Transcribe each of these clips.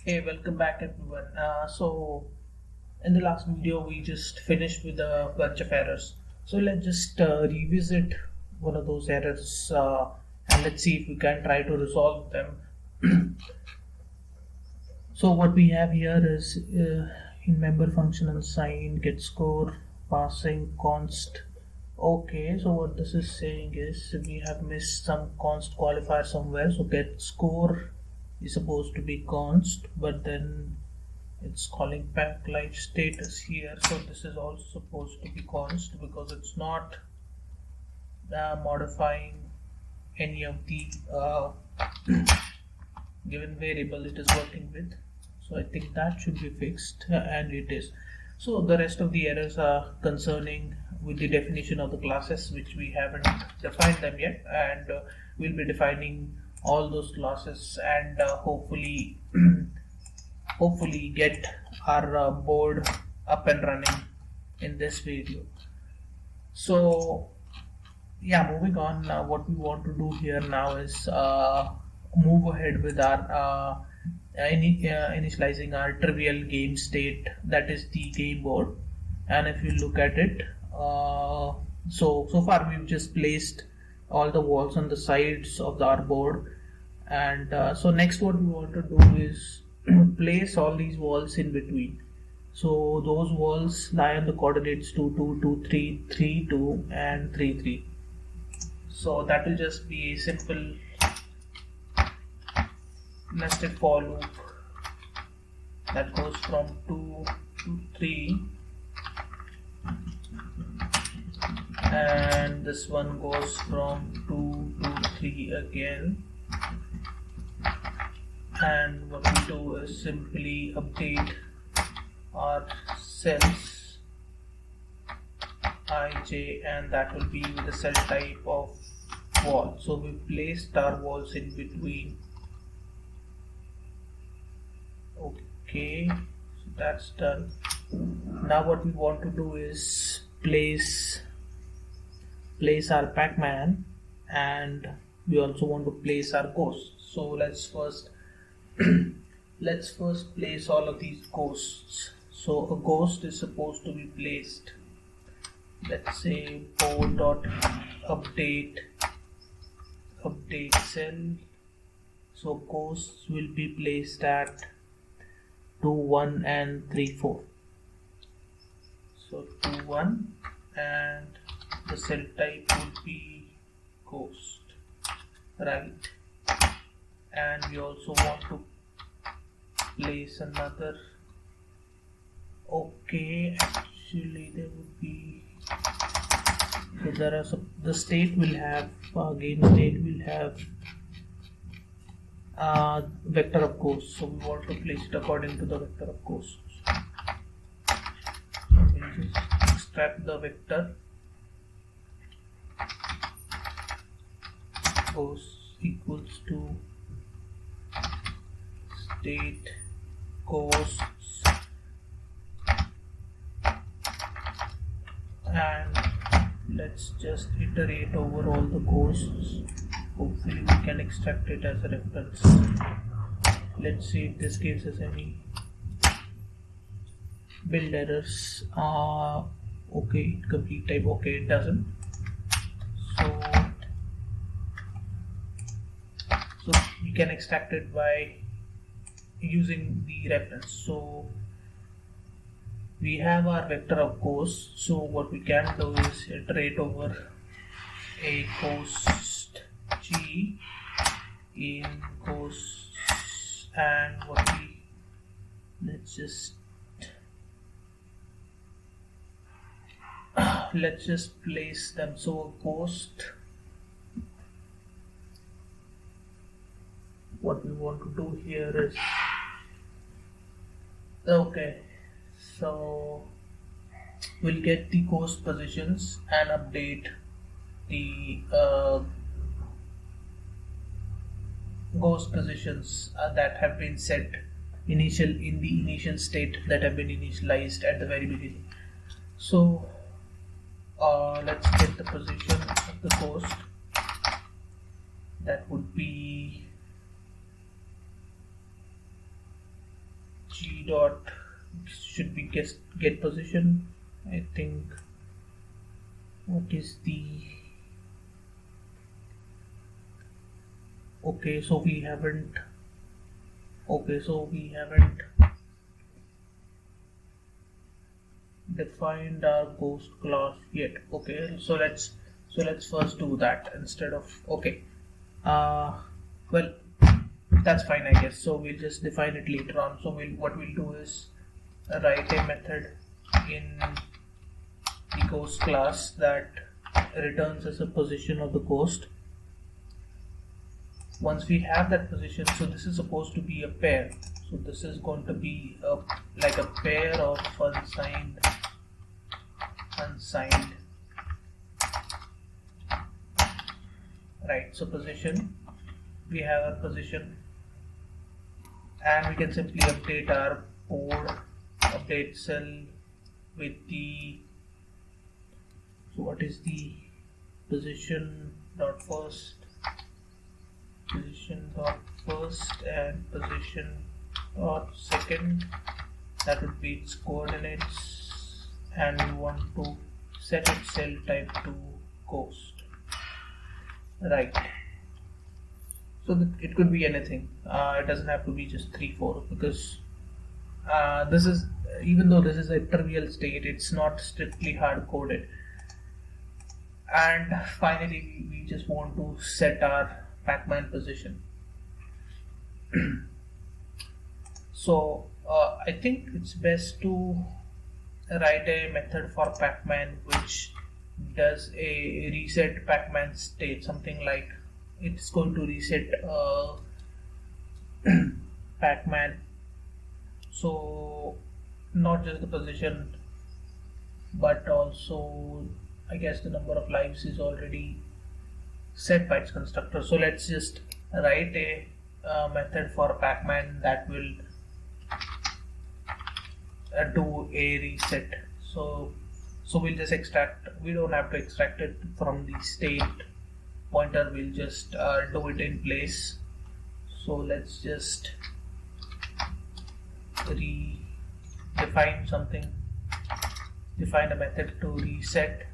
Hey, welcome back everyone. In the last video, we just finished with a bunch of errors. So let's just revisit one of those errors and let's see if we can try to resolve them. So what we have here is in member function unsigned get score passing const. Okay, so what this is saying is we have missed some const qualifier somewhere. So get score is supposed to be const, but then it's calling pack life status here. So this is also supposed to be const because it's not modifying any of the given variable it is working with. So I think that should be fixed, and it is. So the rest of the errors are concerning with the definition of the classes, which we haven't defined them yet, and we'll be defining all those classes and hopefully hopefully get our board up and running in this video. So yeah, moving on, what we want to do here now is move ahead with our initializing our trivial game state, that is the game board. And if you look at it, so far we've just placed all the walls on the sides of our board, and so next what we want to do is place all these walls in between. So those walls lie on the coordinates 2 2 2 3 3 2 and 3 3. So that will just be a simple nested for loop that goes from 2 to 3, and this one goes from 2 to 3 again. And what we do is simply update our cells ij, and that will be with the cell type of wall. So we placed our walls in between. Okay, so that's done. Now what we want to do is place our Pac-man, and we also want to place our ghost. So let's first place all of these ghosts. So a ghost is supposed to be placed, let's say board dot update cell. So ghosts will be placed at 2 1 and 3 4. So 2 1, and the cell type would be ghost, right? And we also want to place another. Okay, actually there would be, so there are some, the state will have game state will have vector of ghosts, so we want to place it according to the vector of ghosts. We'll just extract the vector ghosts equals to state ghosts, and let's just iterate over all the ghosts. Hopefully we can extract it as a reference. Let's see if this gives us any build errors. Okay, complete type. Okay, it doesn't. So we can extract it by using the reference. So we have our vector of ghosts. So what we can do is iterate over a ghost g in ghosts, and let's just place them. So a ghost, what we want to do here is, okay, so we'll get the ghost positions and update the ghost positions that have been set in the initial state, that have been initialized at the very beginning. So let's get the position of the ghost. That would be g dot should be get position. I think what is the okay, so we haven't defined our ghost class yet. Okay, so let's first do that instead of okay. Well, that's fine, I guess. So we'll just define it later on. So what we'll do is write a method in the ghost class that returns as a position of the ghost. Once we have that position, so this is supposed to be a pair. So this is going to be like a pair of unsigned. Right. So position. We have our position, and we can simply update our board, update cell with the. So what is the position dot first? Position dot first and position dot second, that would be its coordinates, and we want to set its cell type to ghost. Right, so it could be anything. It doesn't have to be just 3-4, because this is, even though this is a trivial state, it's not strictly hard coded. And finally we just want to set our Pac-man position. So I think it's best to write a method for Pac-man which does a reset Pac-man state, something like it's going to reset Pac-man. So not just the position, but also I guess the number of lives is already set by its constructor. So let's just write a method for Pac-man that will do a reset. So we'll just extract, we don't have to extract it from the state pointer, we'll just do it in place. So let's just define a method to reset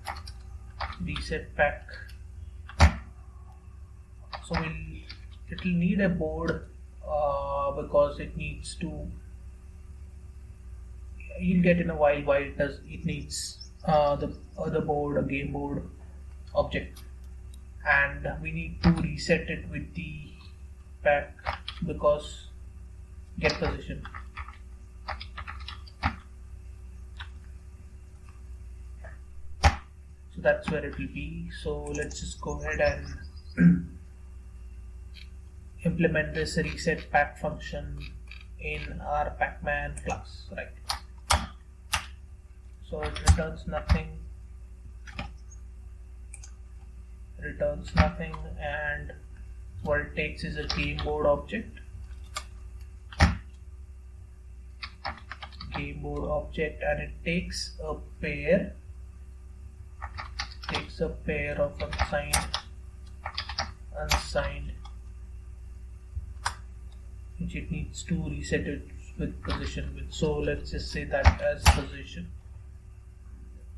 Pac. So it will need a board because it needs to, you'll get in a while why it needs the other board, a game board object, and we need to reset it with the Pac because get position. So that's where it will be. So let's just go ahead and implement this reset Pac function in our Pac-man class, right? So it returns nothing, and what it takes is a game board object, and it takes a pair of unsigned, which it needs to reset it with position with. So let's just say that as position.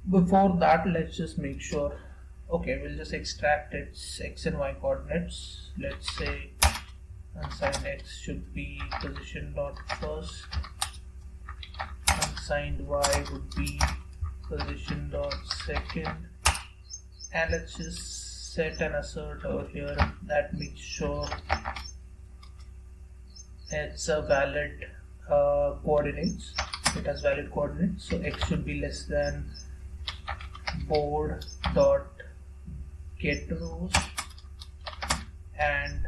Before that, let's just make sure, okay, we'll just extract its x and y coordinates. Let's say unsigned x should be position dot first, unsigned y would be position dot second, and let's just set an assert over here that makes sure it's a valid coordinates. It has valid coordinates, so x should be less than board dot get rows, and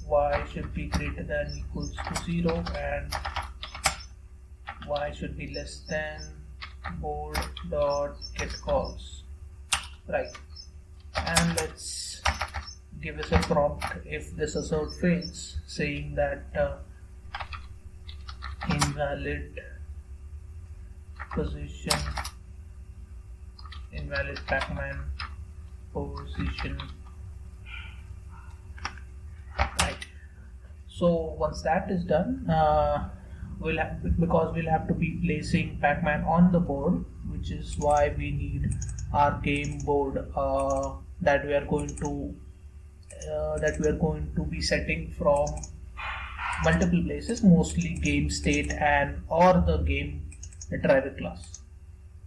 y should be greater than equals to 0, and y should be less than board dot get calls, right? And let's give us a prompt if this assert fails, saying that invalid position, invalid Pac-man position, right? So once that is done, because we'll have to be placing Pac-Man on the board, which is why we need our game board that we are going to be setting from multiple places, mostly game state and or the game driver class.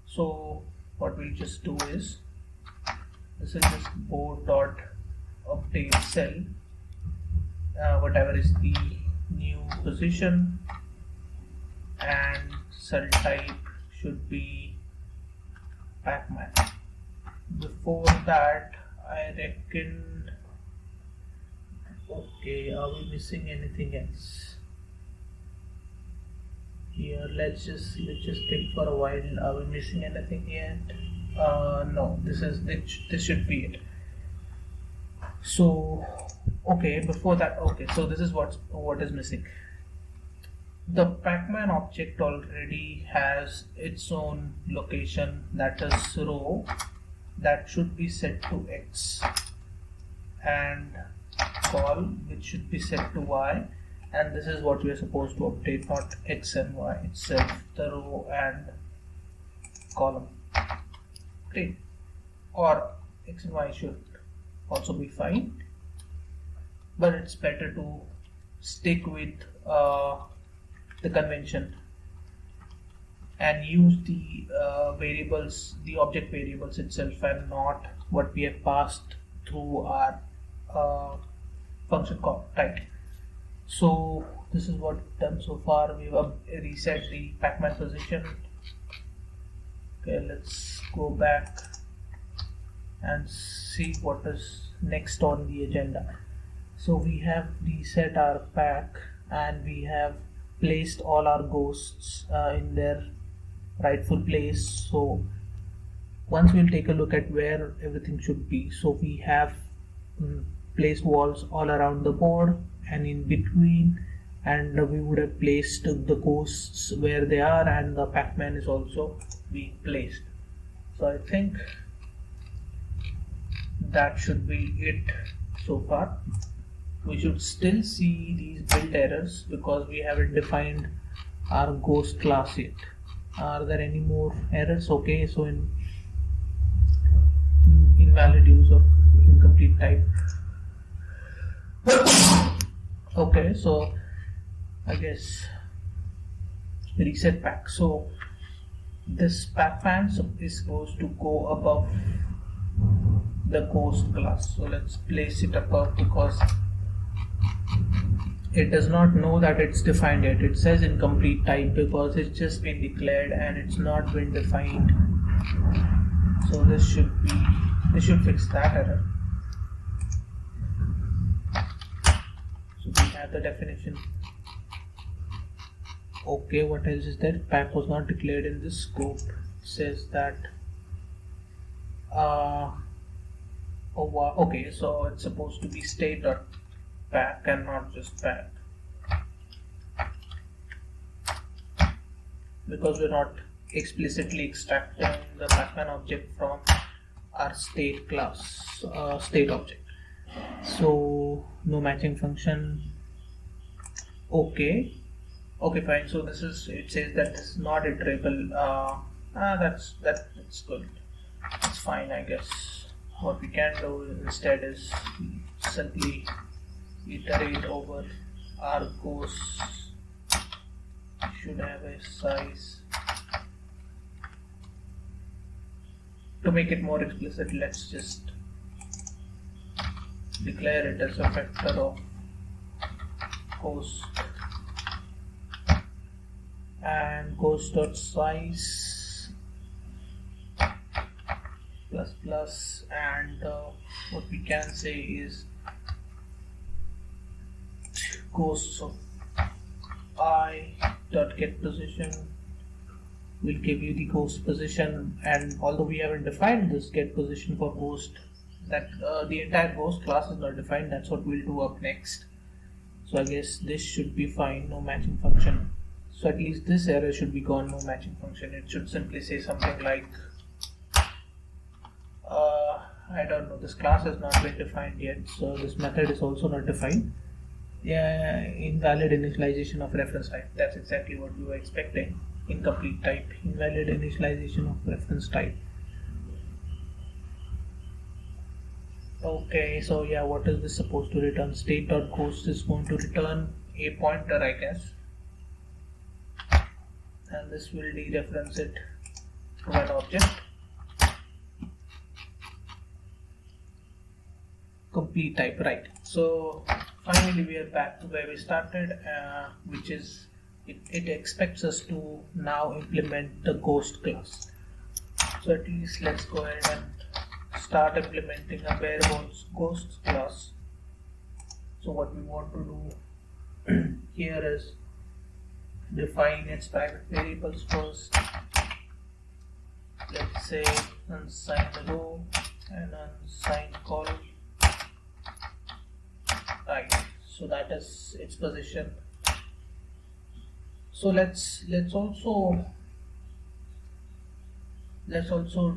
So what we'll just do is, this is just board dot update cell, whatever is the new position, and cell type should be Pac-Man. Before that, I reckon, okay, are we missing anything else here? Let's just think for a while. Are we missing anything yet? No, this should be it. So okay, before that, okay, so this is what is missing. The Pac-Man object already has its own location, that is row, that should be set to X, and call, which should be set to Y, and this is what we are supposed to update, not X and Y itself, the row and column. Great. Or X and Y should also be fine, but it's better to stick with the convention and use the variables, the object variables itself, and not what we have passed through our function call type. So this is what we've done so far. We've reset the Pac-Man position. Okay, let's go back and see what is next on the agenda. So we have reset our pack and we have placed all our ghosts in their rightful place. So once we'll take a look at where everything should be. So we have placed walls all around the board and in between, and we would have placed the ghosts where they are, and the Pac-Man is also being placed. So I think that should be it so far. We should still see these build errors because we haven't defined our ghost class yet. Are there any more errors? Okay, so in invalid use of incomplete type. Okay, so I guess reset pack. So this Pac-Man is supposed to go above the ghost class. So let's place it above because it does not know that it's defined yet. It says incomplete type because it's just been declared and it's not been defined. So this should fix that error. So we have the definition. Okay, what else is that? Pack was not declared in this scope. It says that okay, so it's supposed to be state.pack and not just pack, because we're not explicitly extracting the Pac-Man object from our state class, state object. So no matching function. Okay, fine. So this is, it says that this is not iterable. That's good. It's fine, I guess. What we can do instead is simply iterate over our ghosts. Should have a size. To make it more explicit, let's just declare it as a vector of ghost and ghost.size plus plus, and what we can say is ghosts of I dot get position will give you the ghost position, and although we haven't defined this get position for ghost, that the entire ghost class is not defined. That's what we'll do up next. So I guess this should be fine. No matching function. So at least this error should be gone. No matching function. It should simply say something like I don't know, this class has not been defined yet, so this method is also not defined. Yeah, invalid initialization of reference type. That's exactly what we were expecting. Incomplete type, invalid initialization of reference type. Okay, so yeah, what is this supposed to return? State.ghost is going to return a pointer, I guess, and this will dereference it to an object. Complete type, right? So finally we are back to where we started, which is it expects us to now implement the ghost class. So at least let's go ahead and start implementing a bare bones ghost class. So what we want to do here is define its private variables first. Let's say unsigned row and unsigned column. Right, so that is its position. So let's also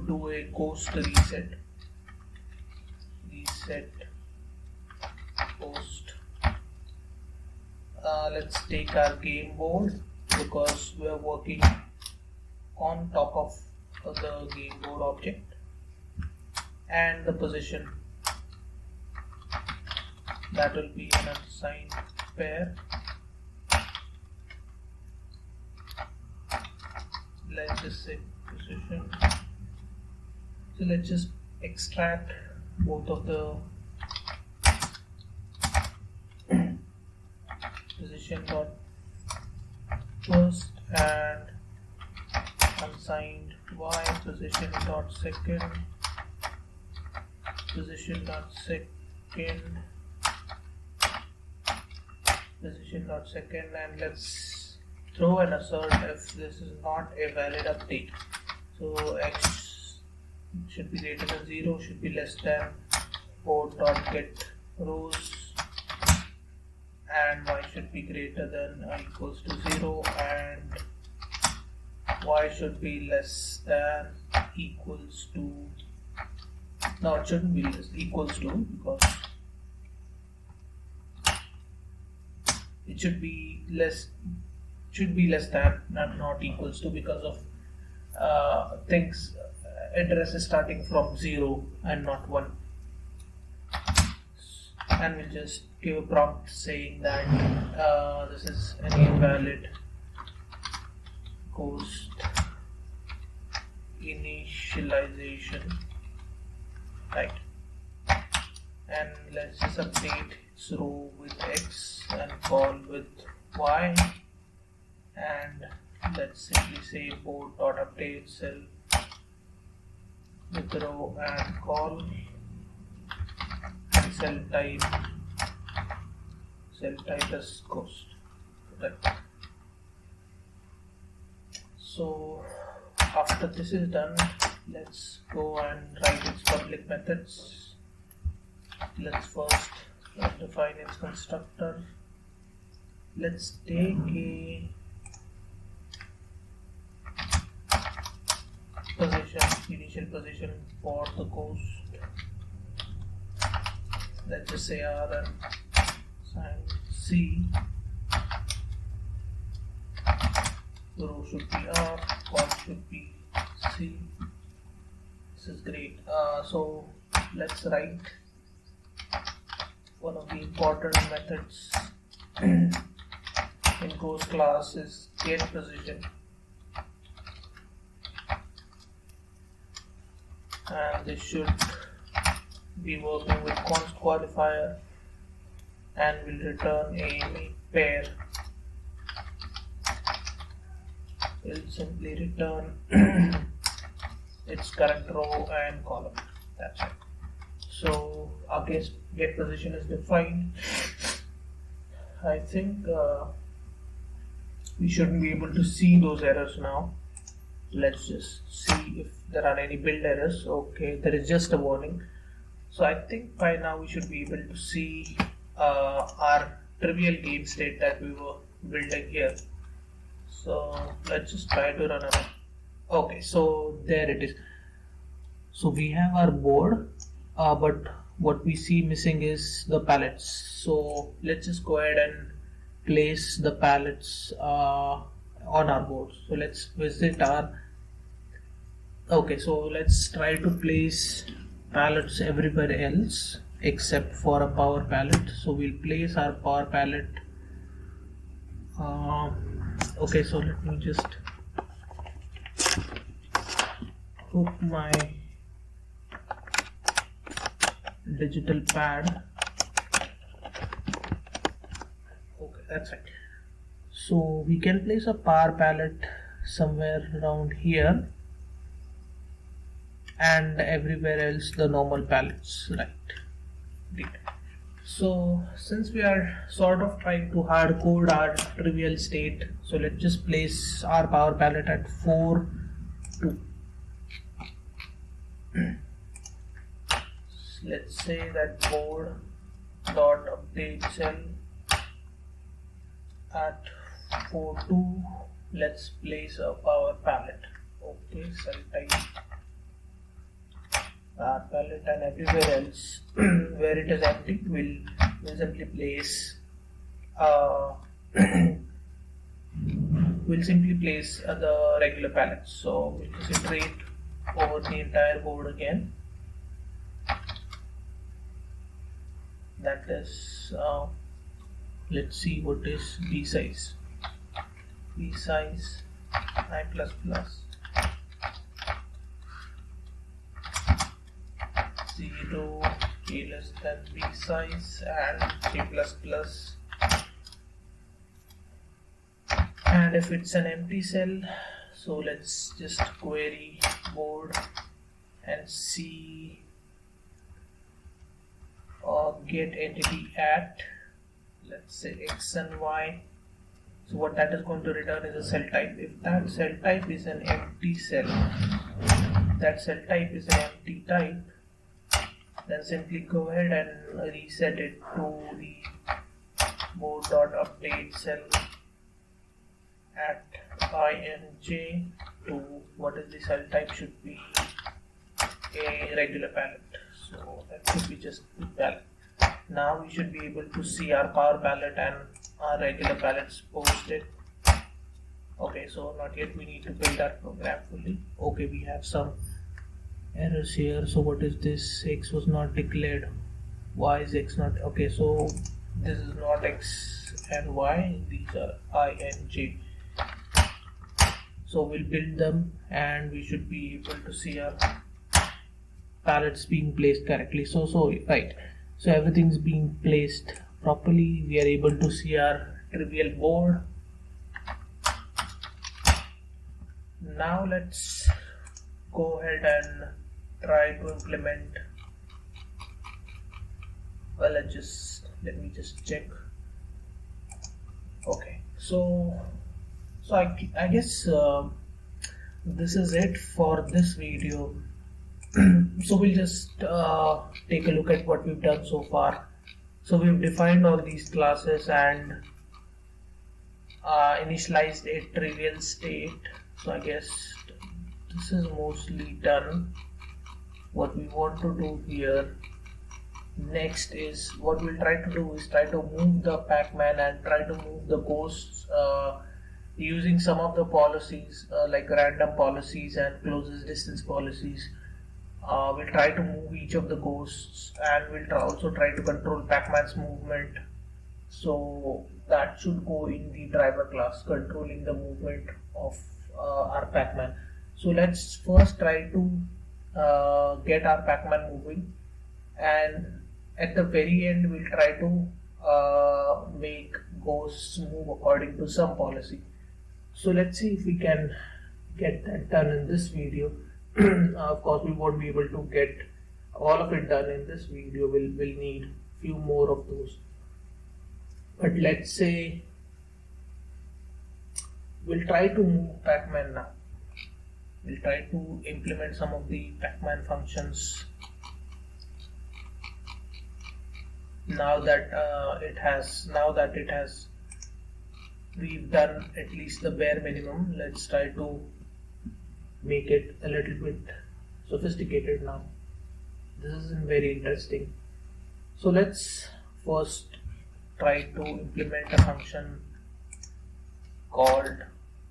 do a ghost reset ghost. Let's take our game board, because we are working on top of the game board object, and the position, that will be an unsigned pair. Let's just say position. So let's just extract both of the position dot first and unsigned y, position dot second, position dot second, position dot second, and let's throw an assert if this is not a valid update. So x should be greater than 0, should be less than port dot get rows, and y should be greater than or equals to 0, and y should be less than equals to, no, it shouldn't be less, equals to, because it should be less than, not equals to, because of things address is starting from 0 and not 1. And we'll just give a prompt saying that this is an invalid ghost initialization, right? And let's just update its row with x and call with y, and let's simply say board dot update cell with row and call, and cell type as ghost, right? So after this is done, let's go and write its public methods. Let's first define its constructor. Let's take a initial position for the ghost. Let's just say R and sign C. The row should be R, column should be C. This is great. So let's write one of the important methods in ghost class is get position, and this should be working with const qualifier and will return a pair. It will simply return its current row and column. That's it. So our get position is defined. I think we shouldn't be able to see those errors now. Let's just see if there are any build errors. Okay, there is just a warning. So I think by now we should be able to see our trivial game state that we were building here. So let's just try to run around. Okay, so there it is. So we have our board, but what we see missing is the palettes. So let's just go ahead and place the palettes on our board. So let's visit our, okay, so let's try to place palettes everywhere else except for a power palette. So we'll place our power palette. Okay, so let me just hook my digital pad. Okay, that's right. So we can place a power palette somewhere around here and everywhere else the normal palettes, right? So since we are sort of trying to hard code our trivial state, so let's just place our power palette at 4 2. Let's say that board dot update cell at 4 2. Let's place a power palette. Okay, cell type power palette, and everywhere else where it is empty we'll simply place the regular palettes. So we'll just iterate over the entire board again. That is, let's see what is b size. B size I++. Zero k less than b size and k++. And if it's an empty cell, so let's just query board and see get entity at, let's say, x and y. So what that is going to return is a cell type. If that cell type is an empty cell, that cell type is an empty type, then simply go ahead and reset it to the board.update cell at ij to what is the cell type, should be a regular palette. So that should be just the palette. Now we should be able to see our power palette and our regular palettes posted. Okay, so not yet, we need to build our program fully. Okay, we have some errors here. So what is this? X was not declared. Y is X not? Okay, so this is not X and Y, these are I and J. So we'll build them and we should be able to see our palettes being placed correctly. So right, so everything's being placed properly. We are able to see our trivial board. Now let's go ahead and try to implement, well, let me just check. Okay, so I guess this is it for this video. So we'll just take a look at what we've done so far. So we've defined all these classes and initialized a trivial state. So I guess this is mostly done. What we want to do here next is, what we'll try to do is try to move the Pac-man and try to move the ghosts using some of the policies like random policies and closest distance policies. We'll try to move each of the ghosts, and we'll also try to control Pac-man's movement. So that should go in the driver class, controlling the movement of our Pac-man. So let's first try to get our Pac-man moving, and at the very end we'll try to make ghosts move according to some policy. So let's see if we can get that done in this video. Of course we won't be able to get all of it done in this video. We'll need few more of those, but let's say we'll try to move Pac-man now. We'll try to implement some of the Pac-man functions now that we've done at least the bare minimum. Let's try to make it a little bit sophisticated now. This isn't very interesting. So let's first try to implement a function called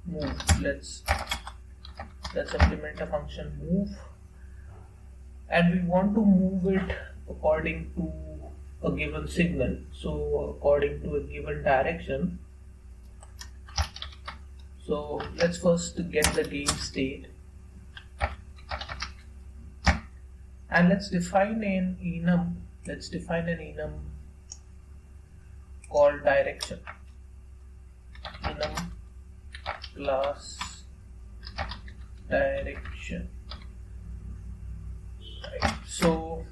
move. Let's implement a function move, and we want to move it according to a given signal, so according to a given direction. So let's first get the game state, and let's define an enum. Let's define an enum called direction. Enum class direction. Right. So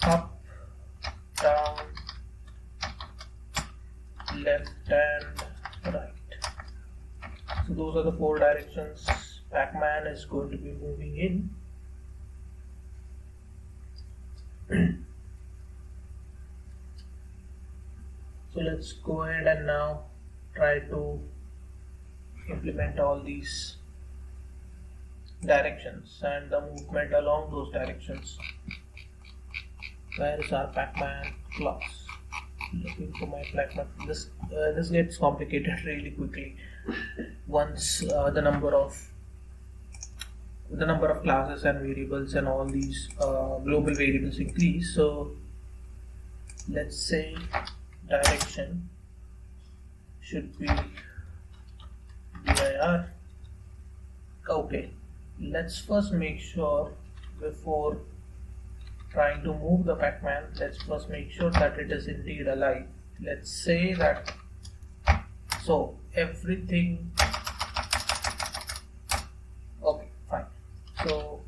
up, down, left and right. So those are the 4 directions Pac-Man is going to be moving in. So let's go ahead and now try to implement all these directions and the movement along those directions. Where is our Pac-Man class? Looking for my Pac-Man. This gets complicated really quickly once the number of classes and variables and all these global variables increase. So let's say direction should be dir. Okay, let's first make sure, before trying to move the Pac-Man, let's first make sure that it is indeed alive. Let's say that, so everything, okay, fine. So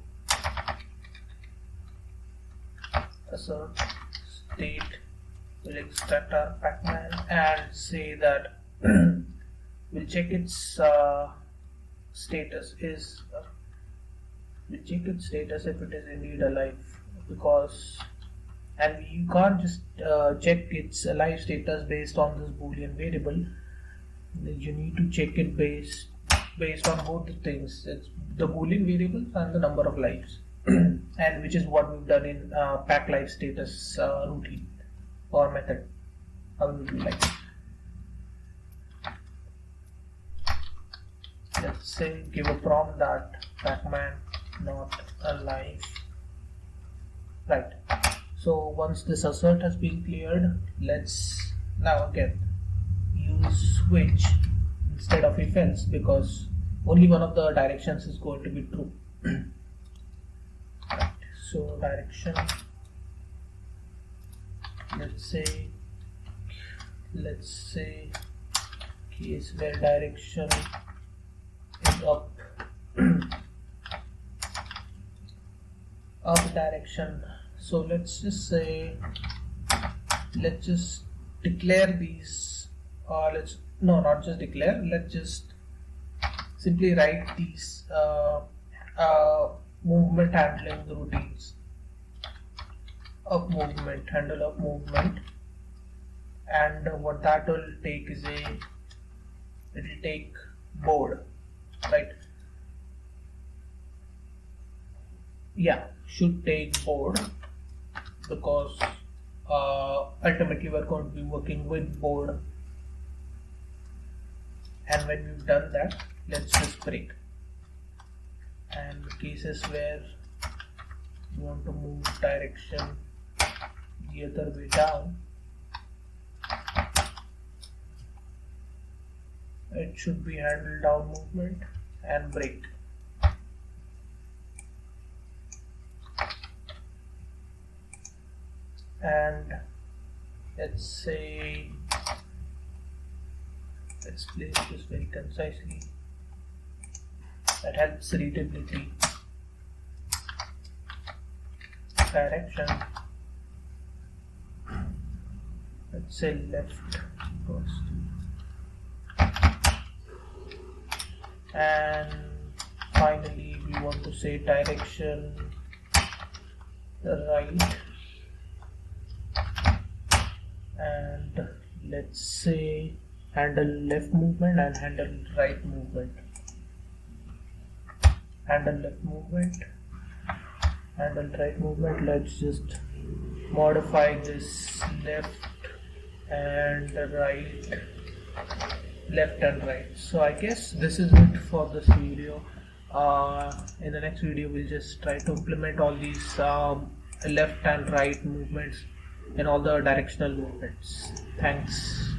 assert state will extract our Pac-Man and say that we'll check its status is we'll check its status if it is indeed alive, because, and you can't just check its alive status based on this boolean variable. You need to check it based on both the things. It's the boolean variable and the number of lives, and which is what we've done in pack life status routine or method. How would you like it? Let's say give a prompt that Pac-Man not alive. Right. So once this assert has been cleared, let's now again use switch instead of if else, because only one of the directions is going to be true. Right. So direction, let's say case where direction is up up direction. So let's just declare these, let's just simply write these movement handling routines. Up movement, handle up movement, and what that will take is it will take board, right? Yeah, should take board, because ultimately we're going to be working with board. And when we've done that, let's just break. And cases where you want to move direction the other way down, it should be handle down movement and break. And let's place this very concisely. That helps readability. Direction, let's say left first, and finally we want to say direction right, and let's say handle left movement and handle right movement. handle left movement, handle right movement. Let's just modify this left and right, left and right. So I guess this is it for this video. In the next video we'll just try to implement all these left and right movements and all the directional movements. Thanks.